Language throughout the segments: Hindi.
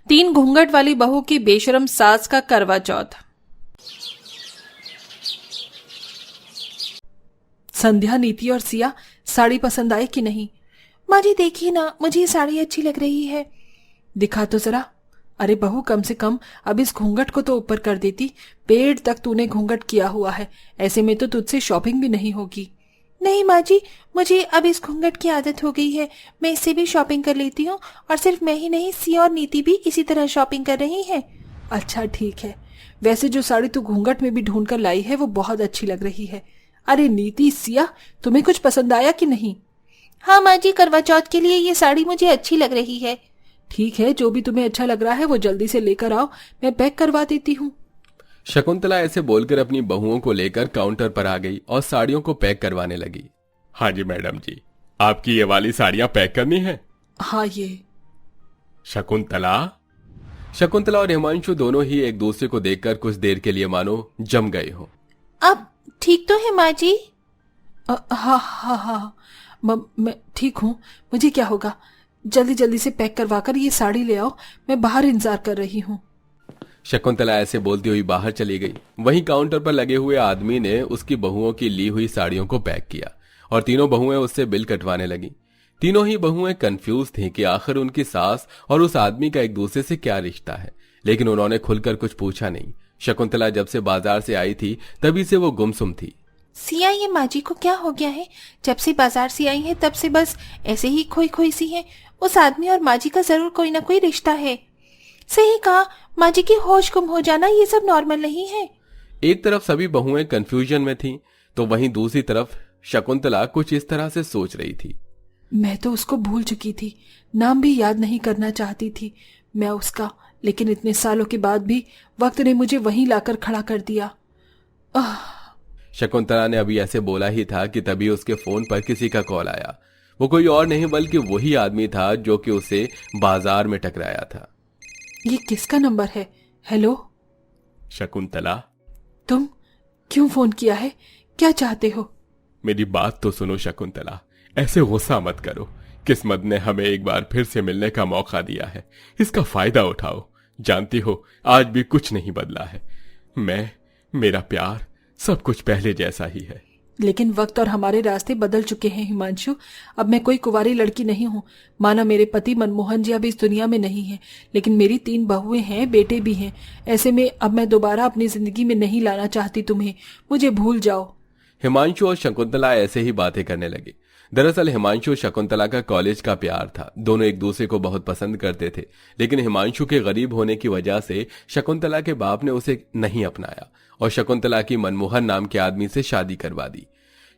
तीन घूंघट वाली बहू की बेशरम सास का करवा चौथ। संध्या, नीति और सिया साड़ी पसंद आई कि नहीं? माँ जी देखिए ना, मुझे ये साड़ी अच्छी लग रही है। दिखा तो जरा। अरे बहू, कम से कम अब इस घूंघट को तो ऊपर कर देती। पेट तक तूने घूंघट किया हुआ है, ऐसे में तो तुझसे शॉपिंग भी नहीं होगी। नहीं माँ जी, मुझे अब इस घूंघट की आदत हो गई है, मैं इससे भी शॉपिंग कर लेती हूँ। और सिर्फ मैं ही नहीं, सिया और नीति भी इसी तरह शॉपिंग कर रही है। अच्छा ठीक है, वैसे जो साड़ी तू घूंघट में भी ढूंढ कर लाई है वो बहुत अच्छी लग रही है। अरे नीति, सिया, तुम्हें कुछ पसंद आया कि नहीं? हाँ माँ जी, करवा चौथ के लिए ये साड़ी मुझे अच्छी लग रही है। ठीक है, जो भी तुम्हें अच्छा लग रहा है वो जल्दी से लेकर आओ, मैं पैक करवा देती हूँ। शकुंतला ऐसे बोलकर अपनी बहुओं को लेकर काउंटर पर आ गई और साड़ियों को पैक करवाने लगी। हाँ जी मैडम जी, आपकी ये वाली साड़ियां पैक करनी है? हाँ ये। शकुंतला और हिमांशु दोनों ही एक दूसरे को देखकर कुछ देर के लिए मानो जम गए हो। अब ठीक तो है माँ जी? हाँ हाँ हाँ, मैं ठीक हूँ। मुझे क्या होगा? जल्दी जल्दी से पैक करवाकर ये साड़ी ले आओ, मैं बाहर इंतजार कर रही हूँ। शकुंतला ऐसे बोलती हुई बाहर चली गई। वहीं काउंटर पर लगे हुए आदमी ने उसकी बहुओं की ली हुई साड़ियों को पैक किया और तीनों बहुएं उससे बिल कटवाने लगी। तीनों ही बहुएं कंफ्यूज थीं कि आखिर उनकी सास और उस आदमी का एक दूसरे से क्या रिश्ता है, लेकिन उन्होंने खुलकर कुछ पूछा नहीं। शकुंतला जब से बाजार से आई थी तभी से वो गुमसुम थी। सिया, ये माँ जी को क्या हो गया है? जब से बाजार से आई है तब से बस ऐसे ही खोई खोई सी है। उस आदमी और माँ जी का जरूर कोई ना कोई रिश्ता है। सही कहा, माँ जी की होश गुम हो जाना ये सब नॉर्मल नहीं है। एक तरफ सभी बहुएं कंफ्यूजन में थीं, तो वहीं दूसरी तरफ शकुंतला कुछ इस तरह से सोच रही थी। मैं तो उसको भूल चुकी थी, नाम भी याद नहीं करना चाहती थी मैं उसका, लेकिन इतने सालों के बाद भी वक्त ने मुझे वहीं लाकर खड़ा कर दिया। शकुंतला ने अभी ऐसे बोला ही था कि तभी उसके फोन पर किसी का कॉल आया। वो कोई और नहीं बल्कि वही आदमी था जो कि उसे बाजार में टकराया था। ये किसका नंबर है? हेलो शकुंतला, तुम क्यों फोन किया है? क्या चाहते हो? मेरी बात तो सुनो शकुंतला, ऐसे गुस्सा मत करो। किस्मत ने हमें एक बार फिर से मिलने का मौका दिया है, इसका फायदा उठाओ। जानती हो, आज भी कुछ नहीं बदला है। मेरा प्यार सब कुछ पहले जैसा ही है। लेकिन वक्त और हमारे रास्ते बदल चुके हैं हिमांशु। अब मैं कोई कुंवारी लड़की नहीं हूँ। माना मेरे पति मनमोहन जी अब इस दुनिया में नहीं है, लेकिन मेरी 3 बहुएं हैं, बेटे भी हैं। ऐसे में अब मैं दोबारा अपनी जिंदगी में नहीं लाना चाहती तुम्हें। मुझे भूल जाओ। हिमांशु और शकुंतला ऐसे ही बातें करने लगे। दरअसल हिमांशु और शकुंतला का कॉलेज का प्यार था। दोनों एक दूसरे को बहुत पसंद करते थे, लेकिन हिमांशु के गरीब होने की वजह से शकुंतला के बाप ने उसे नहीं अपनाया और शकुंतला की मनमोहन नाम के आदमी से शादी करवा दी।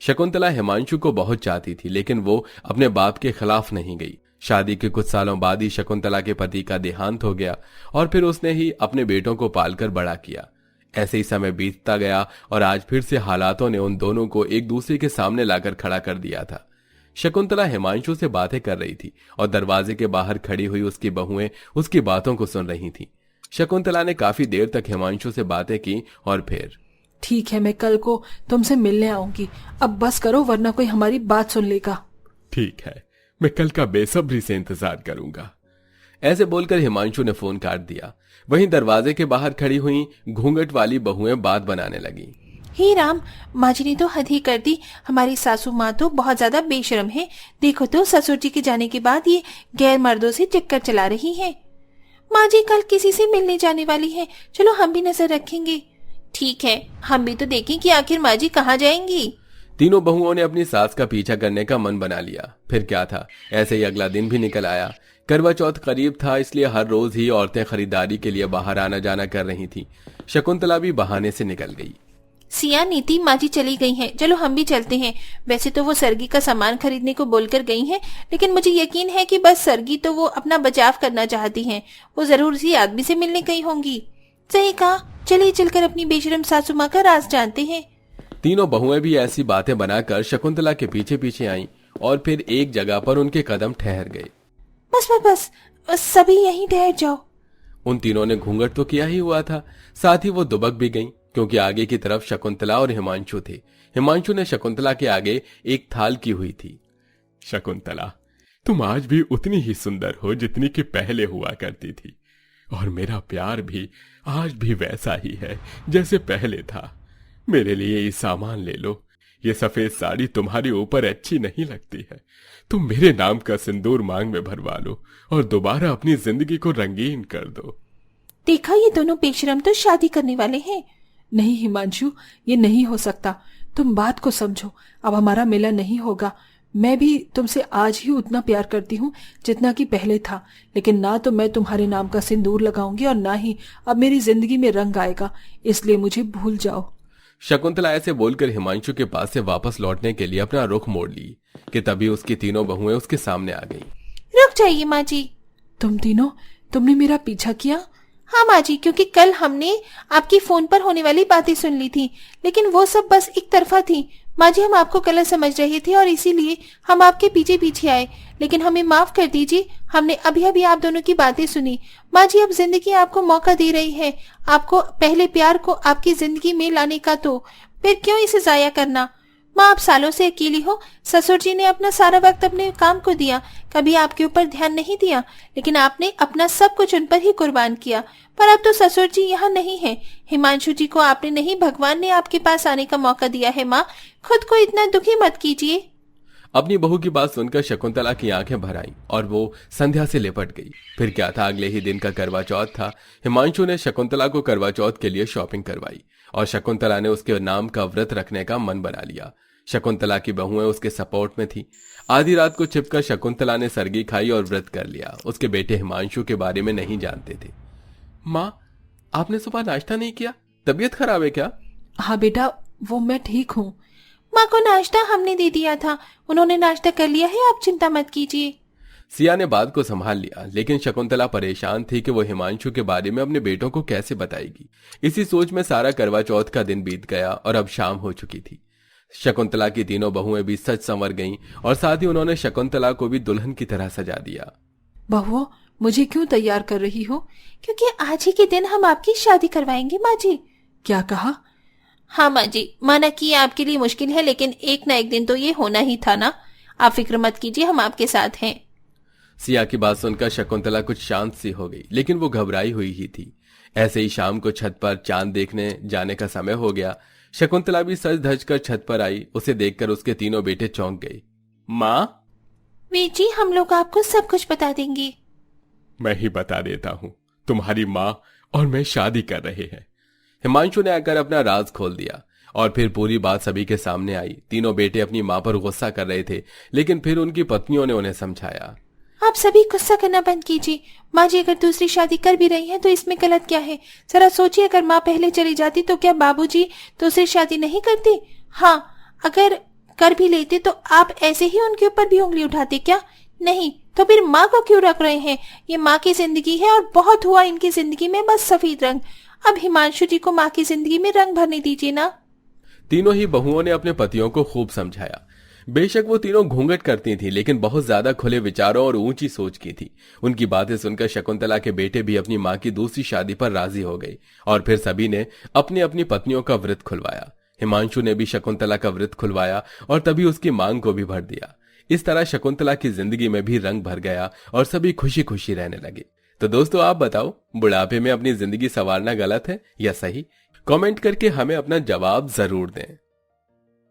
शकुंतला हिमांशु को बहुत चाहती थी, लेकिन वो अपने बाप के खिलाफ नहीं गई। शादी के कुछ सालों बाद ही शकुंतला के पति का देहांत हो गया और फिर उसने ही अपने बेटों को पालकर बड़ा किया। ऐसे ही समय बीतता गया और आज फिर से हालातों ने उन दोनों को एक दूसरे के सामने लाकर खड़ा कर दिया था। शकुंतला हिमांशु से बातें कर रही थी और दरवाजे के बाहर खड़ी हुई उसकी बहुएं उसकी बातों को सुन रही थीं। शकुंतला ने काफी देर तक हिमांशु से बातें की और फिर, ठीक है, मैं कल को तुमसे मिलने आऊंगी। अब बस करो, वरना कोई हमारी बात सुन लेगा। ठीक है, मैं कल का बेसब्री से इंतजार करूंगा। ऐसे बोलकर हिमांशु ने फोन काट दिया। वहीं दरवाजे के बाहर खड़ी हुई घूंघट वाली बहुएं बात बनाने लगी। हे राम, माँ जी ने तो हद ही कर दी। हमारी सासू माँ तो बहुत ज्यादा बेशर्म है। देखो तो, ससुर जी के जाने के बाद ये गैर मर्दों से चक्कर चला रही है। माँ जी कल किसी से मिलने जाने वाली है, चलो हम भी नजर रखेंगे। ठीक है, हम भी तो देखें कि आखिर माँ जी कहाँ जाएंगी। तीनों बहुओं ने अपनी सास का पीछा करने का मन बना लिया। फिर क्या था, ऐसे ही अगला दिन भी निकल आया। करवा चौथ करीब था, इसलिए हर रोज ही औरतें खरीदारी के लिए बाहर आना जाना कर रही थी। शकुंतला भी बहाने से निकल गई। सिया, नीति, माँ जी चली गई हैं, चलो हम भी चलते हैं। वैसे तो वो सरगी का सामान खरीदने को बोलकर गई हैं, लेकिन मुझे यकीन है कि बस सरगी तो वो अपना बचाव करना चाहती हैं। वो जरूर इसी आदमी से मिलने गई होंगी। सही कहा, चलिए चलकर अपनी बेशरम सासू माँ का राज जानते हैं। तीनों बहुएं भी ऐसी बातें बनाकर शकुंतला के पीछे पीछे आईं और फिर एक जगह पर उनके कदम ठहर गए। बस बस बस, सभी यहीं ठहर जाओ। उन तीनों ने घूंघट तो किया ही हुआ था, साथ ही वो दुबक भी गईं, क्योंकि आगे की तरफ शकुंतला और हिमांशु थे। हिमांशु ने शकुंतला के आगे एक थाल की हुई थी। शकुंतला, तुम आज भी उतनी ही सुंदर हो जितनी कि पहले हुआ करती थी। और मेरा प्यार भी आज भी वैसा ही है जैसे पहले था। मेरे लिए ये सामान ले लो। ये सफेद साड़ी तुम्हारे ऊपर अच्छी नहीं लगती है। तुम मेरे नाम का सिंदूर मांग में भरवा लो और दोबारा अपनी जिंदगी को रंगीन कर दो। देखा, ये दोनों बेशरम तो शादी करने वाले हैं। नहीं हिमांशु, ये नहीं हो सकता। तुम बात को समझो। अब हमारा मिलन नहीं होगा। मैं भी तुमसे आज ही उतना प्यार करती हूँ जितना कि पहले था, लेकिन ना तो मैं तुम्हारे नाम का सिंदूर लगाऊंगी और ना ही अब मेरी जिंदगी में रंग आएगा, इसलिए मुझे भूल जाओ। शकुंतला ऐसे बोलकर हिमांशु के पास से वापस लौटने के लिए अपना रुख मोड़ ली कि तभी उसकी तीनों बहुएं उसके सामने आ गईं। रुक जाइए माँ जी। तुम तीनों, तुमने मेरा पीछा किया? हाँ माँ जी, क्योंकि कल हमने आपकी फोन पर होने वाली बातें सुन ली थी, लेकिन वो सब बस एक तरफा थी। माँ जी, हम आपको गलत समझ रहे थे और इसीलिए हम आपके पीछे पीछे आए, लेकिन हमें माफ कर दीजिए। हमने अभी अभी आप दोनों की बातें सुनी। माँ जी, अब जिंदगी आपको मौका दे रही है, आपको पहले प्यार को आपकी जिंदगी में लाने का, तो फिर क्यों इसे जाया करना। माँ, आप सालों से अकेली हो। ससुर जी ने अपना सारा वक्त अपने काम को दिया, कभी आपके ऊपर ध्यान नहीं दिया, लेकिन आपने अपना सब कुछ उन पर ही कुर्बान किया। पर अब तो ससुर जी यहाँ नहीं है। हिमांशु जी को आपने नहीं, भगवान ने आपके पास आने का मौका दिया है। माँ, खुद को इतना दुखी मत कीजिए। अपनी बहू की बात सुनकर शकुंतला की आंखें भर आईं और वो संध्या से लिपट गई। फिर क्या था, अगले ही दिन का करवा चौथ था। हिमांशु ने शकुंतला को करवा चौथ के लिए शॉपिंग करवाई और शकुंतला ने उसके नाम का व्रत रखने का मन बना लिया। शकुंतला की बहुएं उसके सपोर्ट में थी। आधी रात को छिपकर शकुंतला ने सरगी खाई और व्रत कर लिया। उसके बेटे हिमांशु के बारे में नहीं जानते थे। माँ, आपने सुबह नाश्ता नहीं किया? तबीयत खराब है क्या? हाँ बेटा, वो मैं ठीक हूँ। माँ को नाश्ता हमने दे दिया था, उन्होंने नाश्ता कर लिया है, आप चिंता मत कीजिए। सिया ने बात को संभाल लिया, लेकिन शकुंतला परेशान थी कि वो हिमांशु के बारे में अपने बेटों को कैसे बताएगी। इसी सोच में सारा करवा चौथ का दिन बीत गया और अब शाम हो चुकी थी। शकुंतला की तीनों बहुएं भी सच संवर गईं और साथ ही उन्होंने शकुंतला को भी दुल्हन की तरह सजा दिया। बहुओं, मुझे क्यों तैयार कर रही हो? क्योंकि आज ही के दिन हम आपकी शादी करवाएंगे माँ जी। क्या कहा? हाँ माँ जी, माना कि आपके लिए मुश्किल है, लेकिन एक ना एक दिन तो ये होना ही था ना। आप फिक्र मत कीजिए, हम आपके साथ हैं। सिया की बात सुनकर शकुंतला कुछ शांत सी हो गई, लेकिन वो घबराई हुई ही थी। ऐसे ही शाम को छत पर चांद देखने जाने का समय हो गया। शकुंतला भी सज धज कर छत पर आई। उसे देखकर उसके तीनों बेटे चौंक गए। माँ? वीर जी, हम लोग आपको सब कुछ बता देंगे। मैं ही बता देता हूँ, तुम्हारी माँ और मैं शादी कर रहे हैं। हिमांशु ने आकर अपना राज खोल दिया और फिर पूरी बात सभी के सामने आई। तीनों बेटे अपनी माँ पर गुस्सा कर रहे थे, लेकिन फिर उनकी पत्नियों ने उन्हें समझाया। आप सभी गुस्सा करना बंद कीजिए। माँ जी अगर दूसरी शादी कर भी रही हैं तो इसमें गलत क्या है? जरा सोचिए, अगर माँ पहले चली जाती तो क्या बाबूजी दूसरी शादी नहीं करती? हाँ, अगर कर भी लेते तो आप ऐसे ही उनके ऊपर भी उंगली उठाते क्या? नहीं, तो फिर माँ को क्यों रख रहे हैं? ये माँ की जिंदगी है और बहुत हुआ इनकी जिंदगी में बस सफेद रंग। अब हिमांशु जी को माँ की जिंदगी में रंग भरने दीजिए ना। तीनों ही बहुओं ने अपने पतियों को खूब समझाया। बेशक वो तीनों घूंघट करती थी, लेकिन बहुत ज्यादा खुले विचारों और ऊंची सोच की थी। उनकी बातें सुनकर शकुंतला के बेटे भी अपनी माँ की दूसरी शादी पर राजी हो गए और फिर सभी ने अपनी अपनी पत्नियों का व्रत खुलवाया। हिमांशु ने भी शकुंतला का व्रत खुलवाया और तभी उसकी मांग को भी भर दिया। इस तरह शकुंतला की जिंदगी में भी रंग भर गया और सभी खुशी खुशी रहने लगे। तो दोस्तों, आप बताओ, बुढ़ापे में अपनी जिंदगी संवारना गलत है या सही? कमेंट करके हमें अपना जवाब जरूर दें।